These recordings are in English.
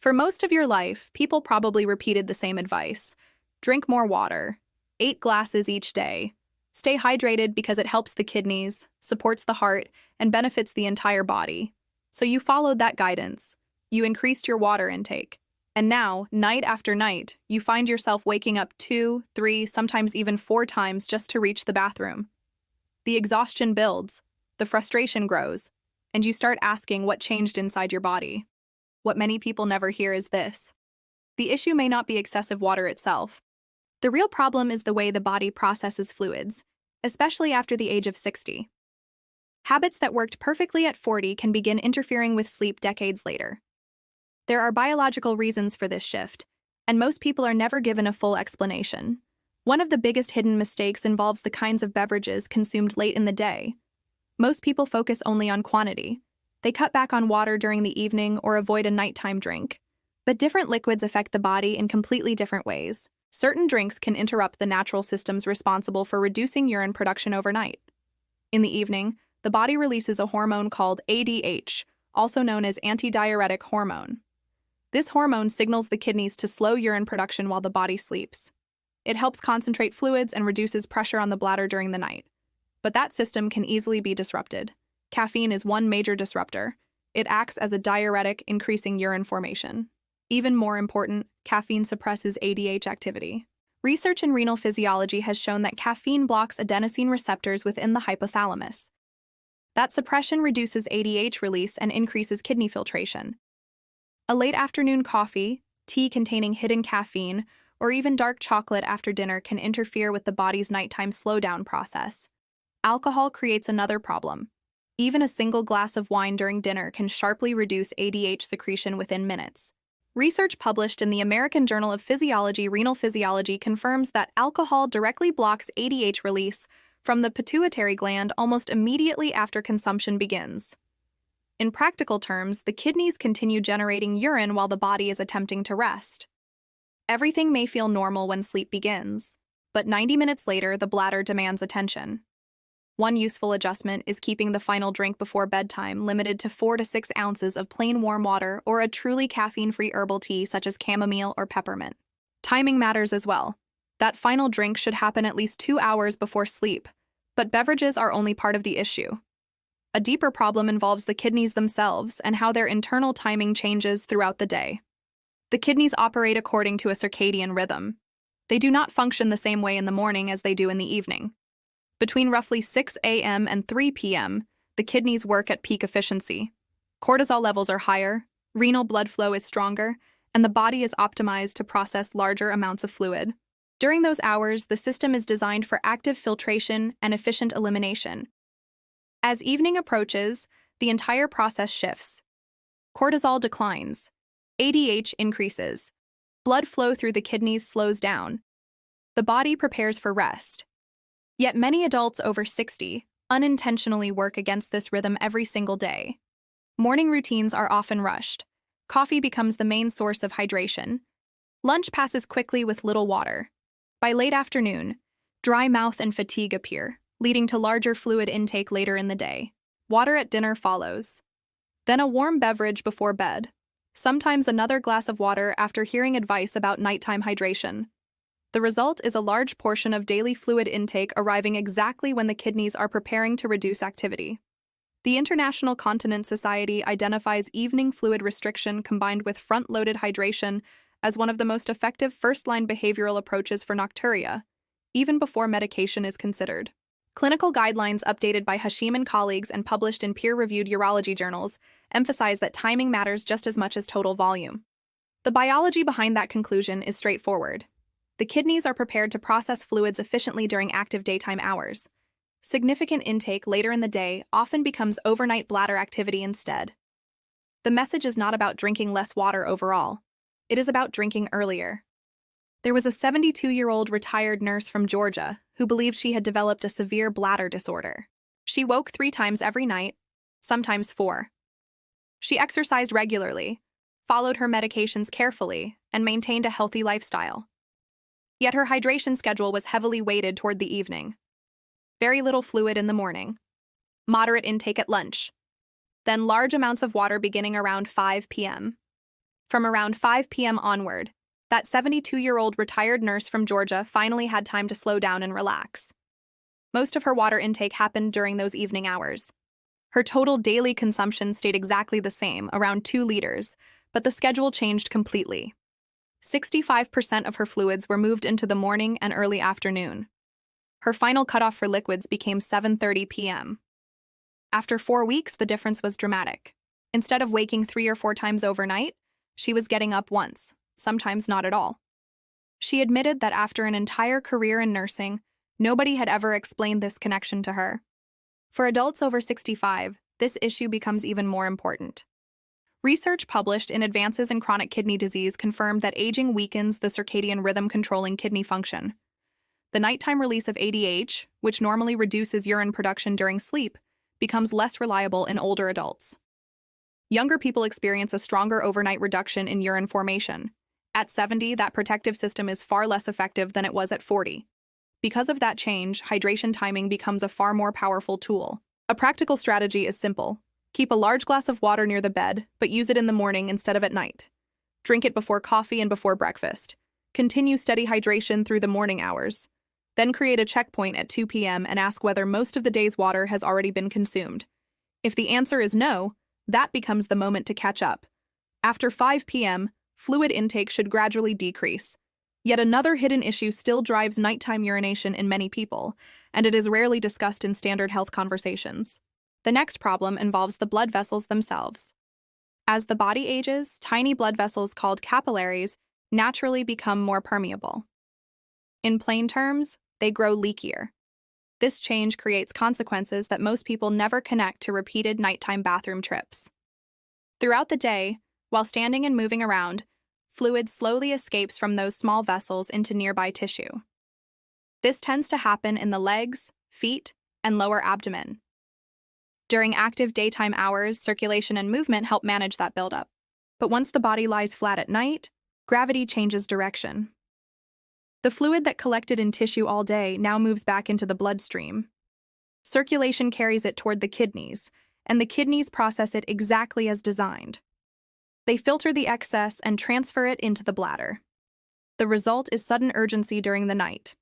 For most of your life, people probably repeated the same advice. Drink more water, 8 glasses each day. Stay hydrated because it helps the kidneys, supports the heart, and benefits the entire body. So you followed that guidance. You increased your water intake. And now, night after night, you find yourself waking up 2, 3, sometimes even 4 times just to reach the bathroom. The exhaustion builds, the frustration grows, and you start asking what changed inside your body. What many people never hear is this. The issue may not be excessive water itself. The real problem is the way the body processes fluids, especially after the age of 60. Habits that worked perfectly at 40 can begin interfering with sleep decades later. There are biological reasons for this shift, and most people are never given a full explanation. One of the biggest hidden mistakes involves the kinds of beverages consumed late in the day. Most people focus only on quantity. They cut back on water during the evening or avoid a nighttime drink. But different liquids affect the body in completely different ways. Certain drinks can interrupt the natural systems responsible for reducing urine production overnight. In the evening, the body releases a hormone called ADH, also known as antidiuretic hormone. This hormone signals the kidneys to slow urine production while the body sleeps. It helps concentrate fluids and reduces pressure on the bladder during the night. But that system can easily be disrupted. Caffeine is one major disruptor. It acts as a diuretic, increasing urine formation. Even more important, caffeine suppresses ADH activity. Research in renal physiology has shown that caffeine blocks adenosine receptors within the hypothalamus. That suppression reduces ADH release and increases kidney filtration. A late afternoon coffee, tea containing hidden caffeine, or even dark chocolate after dinner can interfere with the body's nighttime slowdown process. Alcohol creates another problem. Even a single glass of wine during dinner can sharply reduce ADH secretion within minutes. Research published in the American Journal of Physiology Renal Physiology confirms that alcohol directly blocks ADH release from the pituitary gland almost immediately after consumption begins. In practical terms, the kidneys continue generating urine while the body is attempting to rest. Everything may feel normal when sleep begins, but 90 minutes later, the bladder demands attention. One useful adjustment is keeping the final drink before bedtime limited to 4 to 6 ounces of plain warm water or a truly caffeine-free herbal tea such as chamomile or peppermint. Timing matters as well. That final drink should happen at least 2 hours before sleep, but beverages are only part of the issue. A deeper problem involves the kidneys themselves and how their internal timing changes throughout the day. The kidneys operate according to a circadian rhythm. They do not function the same way in the morning as they do in the evening. Between roughly 6 a.m. and 3 p.m., the kidneys work at peak efficiency. Cortisol levels are higher, renal blood flow is stronger, and the body is optimized to process larger amounts of fluid. During those hours, the system is designed for active filtration and efficient elimination. As evening approaches, the entire process shifts. Cortisol declines. ADH increases. Blood flow through the kidneys slows down. The body prepares for rest. Yet many adults over 60 unintentionally work against this rhythm every single day. Morning routines are often rushed. Coffee becomes the main source of hydration. Lunch passes quickly with little water. By late afternoon, dry mouth and fatigue appear, leading to larger fluid intake later in the day. Water at dinner follows. Then a warm beverage before bed. Sometimes another glass of water after hearing advice about nighttime hydration. The result is a large portion of daily fluid intake arriving exactly when the kidneys are preparing to reduce activity. The International Continence Society identifies evening fluid restriction combined with front-loaded hydration as one of the most effective first-line behavioral approaches for nocturia, even before medication is considered. Clinical guidelines updated by Hashim and colleagues and published in peer-reviewed urology journals emphasize that timing matters just as much as total volume. The biology behind that conclusion is straightforward. The kidneys are prepared to process fluids efficiently during active daytime hours. Significant intake later in the day often becomes overnight bladder activity instead. The message is not about drinking less water overall. It is about drinking earlier. There was a 72-year-old retired nurse from Georgia who believed she had developed a severe bladder disorder. She woke 3 times every night, sometimes 4. She exercised regularly, followed her medications carefully, and maintained a healthy lifestyle. Yet her hydration schedule was heavily weighted toward the evening. Very little fluid in the morning. Moderate intake at lunch. Then large amounts of water beginning around 5 p.m. From around 5 p.m. onward, that 72-year-old retired nurse from Georgia finally had time to slow down and relax. Most of her water intake happened during those evening hours. Her total daily consumption stayed exactly the same, around 2 liters, but the schedule changed completely. 65% of her fluids were moved into the morning and early afternoon. Her final cutoff for liquids became 7:30 p.m. After 4 weeks, the difference was dramatic. Instead of waking 3 or 4 times overnight, she was getting up once, sometimes not at all. She admitted that after an entire career in nursing, nobody had ever explained this connection to her. For adults over 65, this issue becomes even more important. Research published in Advances in Chronic Kidney Disease confirmed that aging weakens the circadian rhythm controlling kidney function. The nighttime release of ADH, which normally reduces urine production during sleep, becomes less reliable in older adults. Younger people experience a stronger overnight reduction in urine formation. At 70, that protective system is far less effective than it was at 40. Because of that change, hydration timing becomes a far more powerful tool. A practical strategy is simple. Keep a large glass of water near the bed, but use it in the morning instead of at night. Drink it before coffee and before breakfast. Continue steady hydration through the morning hours. Then create a checkpoint at 2 p.m. and ask whether most of the day's water has already been consumed. If the answer is no, that becomes the moment to catch up. After 5 p.m., fluid intake should gradually decrease. Yet another hidden issue still drives nighttime urination in many people, and it is rarely discussed in standard health conversations. The next problem involves the blood vessels themselves. As the body ages, tiny blood vessels called capillaries naturally become more permeable. In plain terms, they grow leakier. This change creates consequences that most people never connect to repeated nighttime bathroom trips. Throughout the day, while standing and moving around, fluid slowly escapes from those small vessels into nearby tissue. This tends to happen in the legs, feet, and lower abdomen. During active daytime hours, circulation and movement help manage that buildup. But once the body lies flat at night, gravity changes direction. The fluid that collected in tissue all day now moves back into the bloodstream. Circulation carries it toward the kidneys, and the kidneys process it exactly as designed. They filter the excess and transfer it into the bladder. The result is sudden urgency during the night.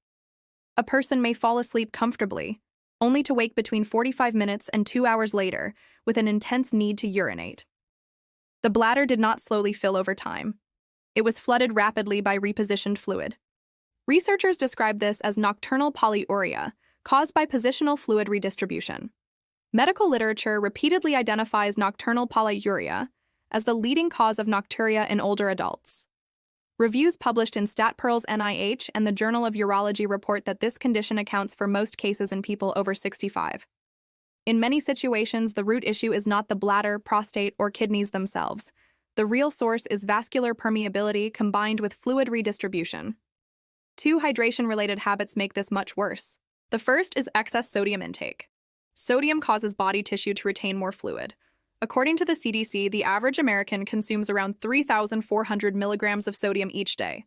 A person may fall asleep comfortably, only to wake between 45 minutes and 2 hours later with an intense need to urinate. The bladder did not slowly fill over time. It was flooded rapidly by repositioned fluid. Researchers describe this as nocturnal polyuria, caused by positional fluid redistribution. Medical literature repeatedly identifies nocturnal polyuria as the leading cause of nocturia in older adults. Reviews published in StatPearl's NIH and the Journal of Urology report that this condition accounts for most cases in people over 65. In many situations, the root issue is not the bladder, prostate, or kidneys themselves. The real source is vascular permeability combined with fluid redistribution. 2 hydration-related habits make this much worse. The first is excess sodium intake. Sodium causes body tissue to retain more fluid. According to the CDC, the average American consumes around 3,400 milligrams of sodium each day.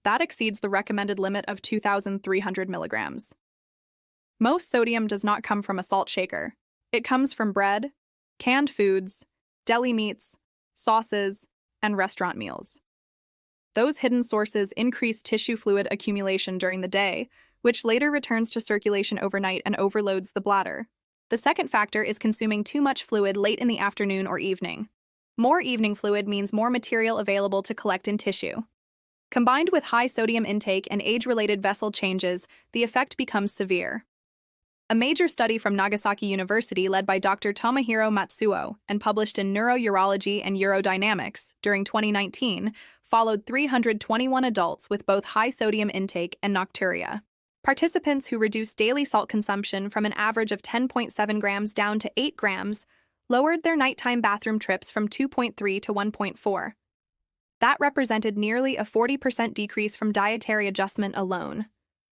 That exceeds the recommended limit of 2,300 milligrams. Most sodium does not come from a salt shaker. It comes from bread, canned foods, deli meats, sauces, and restaurant meals. Those hidden sources increase tissue fluid accumulation during the day, which later returns to circulation overnight and overloads the bladder. The second factor is consuming too much fluid late in the afternoon or evening. More evening fluid means more material available to collect in tissue. Combined with high sodium intake and age-related vessel changes, the effect becomes severe. A major study from Nagasaki University led by Dr. Tomohiro Matsuo and published in Neurourology and Urodynamics during 2019 followed 321 adults with both high sodium intake and nocturia. Participants who reduced daily salt consumption from an average of 10.7 grams down to 8 grams lowered their nighttime bathroom trips from 2.3 to 1.4. That represented nearly a 40% decrease from dietary adjustment alone.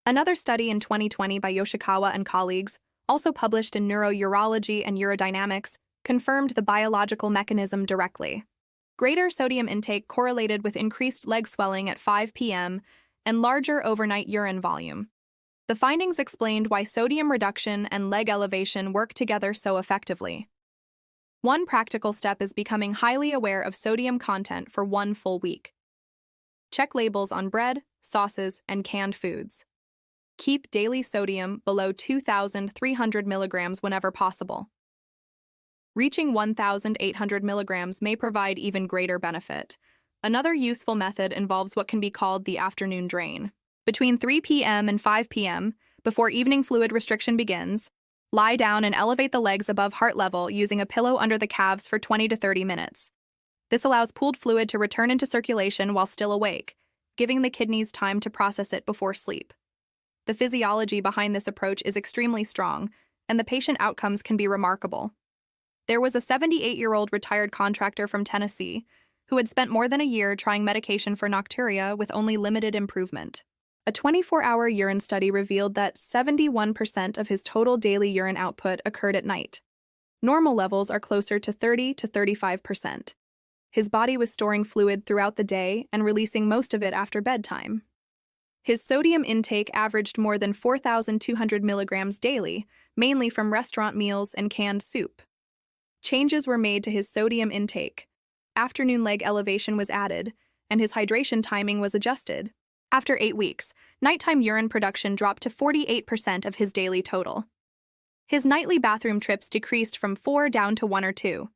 Another study in 2020 by Yoshikawa and colleagues, also published in Neurourology and Urodynamics, confirmed the biological mechanism directly. Greater sodium intake correlated with increased leg swelling at 5 p.m. and larger overnight urine volume. The findings explained why sodium reduction and leg elevation work together so effectively. One practical step is becoming highly aware of sodium content for 1 full week. Check labels on bread, sauces, and canned foods. Keep daily sodium below 2,300 milligrams whenever possible. Reaching 1,800 milligrams may provide even greater benefit. Another useful method involves what can be called the afternoon drain. Between 3 p.m. and 5 p.m., before evening fluid restriction begins, lie down and elevate the legs above heart level using a pillow under the calves for 20 to 30 minutes. This allows pooled fluid to return into circulation while still awake, giving the kidneys time to process it before sleep. The physiology behind this approach is extremely strong, and the patient outcomes can be remarkable. There was a 78-year-old retired contractor from Tennessee who had spent more than a year trying medication for nocturia with only limited improvement. A 24-hour urine study revealed that 71% of his total daily urine output occurred at night. Normal levels are closer to 30 to 35%. His body was storing fluid throughout the day and releasing most of it after bedtime. His sodium intake averaged more than 4,200 milligrams daily, mainly from restaurant meals and canned soup. Changes were made to his sodium intake. Afternoon leg elevation was added, and his hydration timing was adjusted. After 8 weeks, nighttime urine production dropped to 48% of his daily total. His nightly bathroom trips decreased from 4 down to 1 or 2.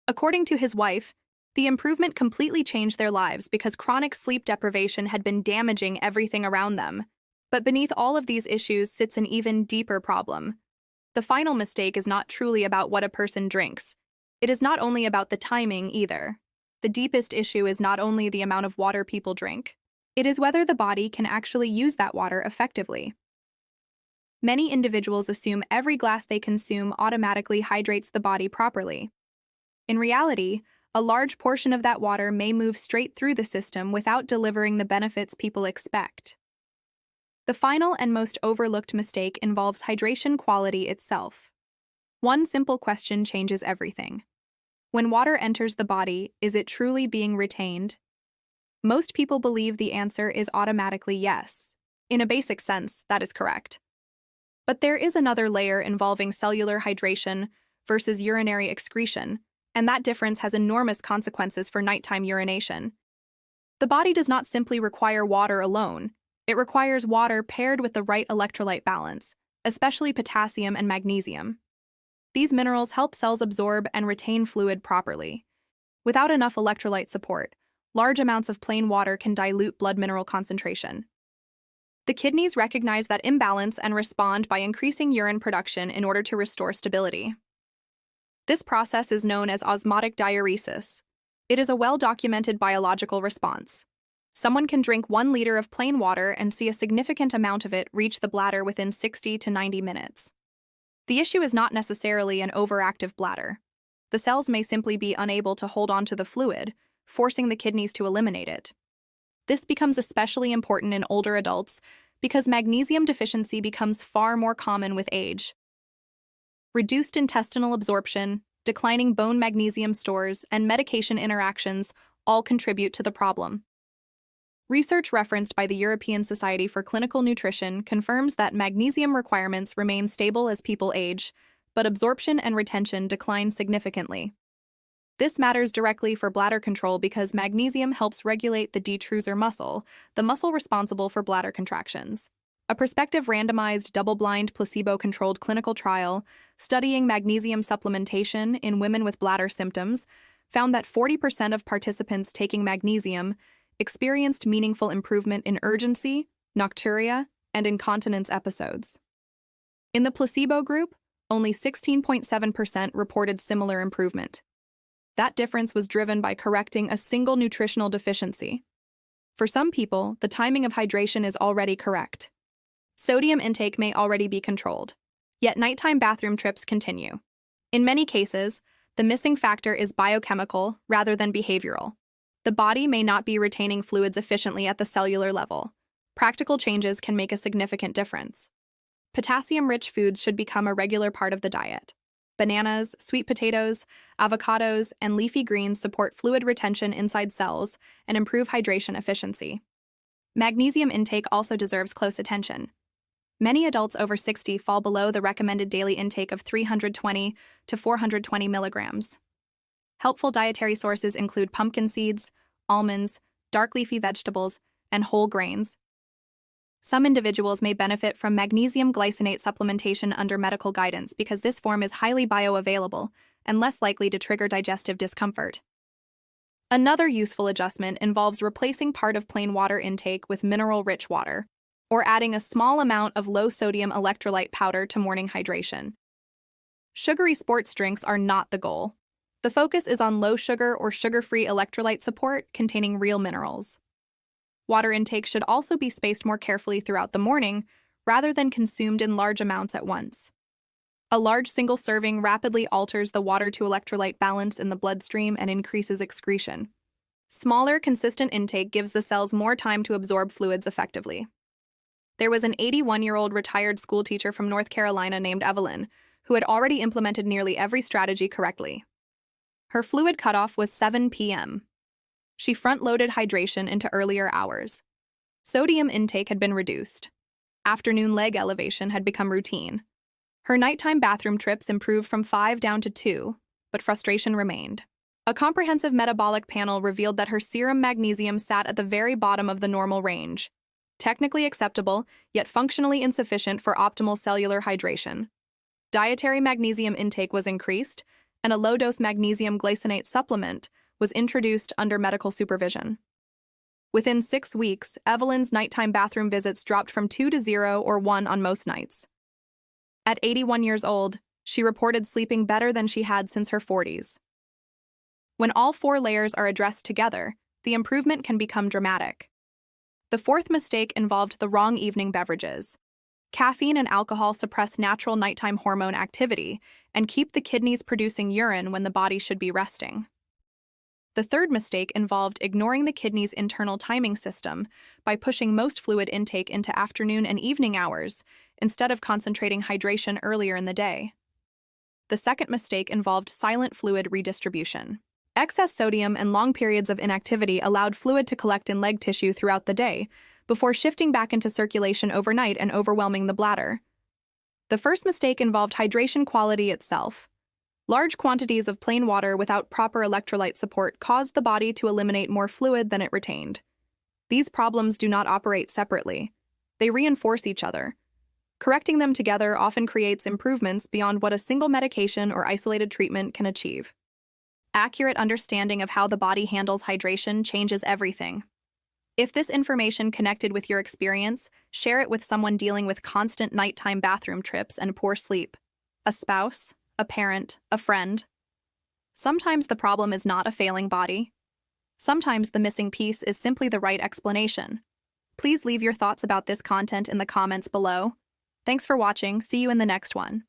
According to his wife, the improvement completely changed their lives because chronic sleep deprivation had been damaging everything around them. But beneath all of these issues sits an even deeper problem. The final mistake is not truly about what a person drinks. It is not only about the timing either. The deepest issue is not only the amount of water people drink. It is whether the body can actually use that water effectively. Many individuals assume every glass they consume automatically hydrates the body properly. In reality, a large portion of that water may move straight through the system without delivering the benefits people expect. The final and most overlooked mistake involves hydration quality itself. One simple question changes everything. When water enters the body, is it truly being retained? Most people believe the answer is automatically yes. In a basic sense, that is correct. But there is another layer involving cellular hydration versus urinary excretion, and that difference has enormous consequences for nighttime urination. The body does not simply require water alone. It requires water paired with the right electrolyte balance, especially potassium and magnesium. These minerals help cells absorb and retain fluid properly. Without enough electrolyte support, large amounts of plain water can dilute blood mineral concentration. The kidneys recognize that imbalance and respond by increasing urine production in order to restore stability. This process is known as osmotic diuresis. It is a well-documented biological response. Someone can drink 1 liter of plain water and see a significant amount of it reach the bladder within 60 to 90 minutes. The issue is not necessarily an overactive bladder. The cells may simply be unable to hold on to the fluid, forcing the kidneys to eliminate it. This becomes especially important in older adults because magnesium deficiency becomes far more common with age. Reduced intestinal absorption, declining bone magnesium stores, and medication interactions all contribute to the problem. Research referenced by the European Society for Clinical Nutrition confirms that magnesium requirements remain stable as people age, but absorption and retention decline significantly. This matters directly for bladder control because magnesium helps regulate the detrusor muscle, the muscle responsible for bladder contractions. A prospective randomized double-blind placebo-controlled clinical trial studying magnesium supplementation in women with bladder symptoms found that 40% of participants taking magnesium experienced meaningful improvement in urgency, nocturia, and incontinence episodes. In the placebo group, only 16.7% reported similar improvement. That difference was driven by correcting a single nutritional deficiency. For some people, the timing of hydration is already correct. Sodium intake may already be controlled, yet nighttime bathroom trips continue. In many cases, the missing factor is biochemical rather than behavioral. The body may not be retaining fluids efficiently at the cellular level. Practical changes can make a significant difference. Potassium-rich foods should become a regular part of the diet. Bananas, sweet potatoes, avocados, and leafy greens support fluid retention inside cells and improve hydration efficiency. Magnesium intake also deserves close attention. Many adults over 60 fall below the recommended daily intake of 320 to 420 milligrams. Helpful dietary sources include pumpkin seeds, almonds, dark leafy vegetables, and whole grains. Some individuals may benefit from magnesium glycinate supplementation under medical guidance because this form is highly bioavailable and less likely to trigger digestive discomfort. Another useful adjustment involves replacing part of plain water intake with mineral-rich water, or adding a small amount of low-sodium electrolyte powder to morning hydration. Sugary sports drinks are not the goal. The focus is on low-sugar or sugar-free electrolyte support containing real minerals. Water intake should also be spaced more carefully throughout the morning rather than consumed in large amounts at once. A large single serving rapidly alters the water-to-electrolyte balance in the bloodstream and increases excretion. Smaller, consistent intake gives the cells more time to absorb fluids effectively. There was an 81-year-old retired schoolteacher from North Carolina named Evelyn, who had already implemented nearly every strategy correctly. Her fluid cutoff was 7 p.m. She front-loaded hydration into earlier hours. Sodium intake had been reduced. Afternoon leg elevation had become routine. Her nighttime bathroom trips improved from 5 down to 2, but frustration remained. A comprehensive metabolic panel revealed that her serum magnesium sat at the very bottom of the normal range, technically acceptable, yet functionally insufficient for optimal cellular hydration. Dietary magnesium intake was increased, and a low-dose magnesium glycinate supplement was introduced under medical supervision. Within 6 weeks, Evelyn's nighttime bathroom visits dropped from 2 to 0 or 1 on most nights. At 81 years old, she reported sleeping better than she had since her 40s. When all 4 layers are addressed together, the improvement can become dramatic. The fourth mistake involved the wrong evening beverages. Caffeine and alcohol suppress natural nighttime hormone activity and keep the kidneys producing urine when the body should be resting. The third mistake involved ignoring the kidney's internal timing system by pushing most fluid intake into afternoon and evening hours instead of concentrating hydration earlier in the day. The second mistake involved silent fluid redistribution. Excess sodium and long periods of inactivity allowed fluid to collect in leg tissue throughout the day before shifting back into circulation overnight and overwhelming the bladder. The first mistake involved hydration quality itself. Large quantities of plain water without proper electrolyte support caused the body to eliminate more fluid than it retained. These problems do not operate separately. They reinforce each other. Correcting them together often creates improvements beyond what a single medication or isolated treatment can achieve. Accurate understanding of how the body handles hydration changes everything. If this information connected with your experience, share it with someone dealing with constant nighttime bathroom trips and poor sleep. A spouse, a parent, a friend. Sometimes the problem is not a failing body. Sometimes the missing piece is simply the right explanation. Please leave your thoughts about this content in the comments below. Thanks for watching. See you in the next one.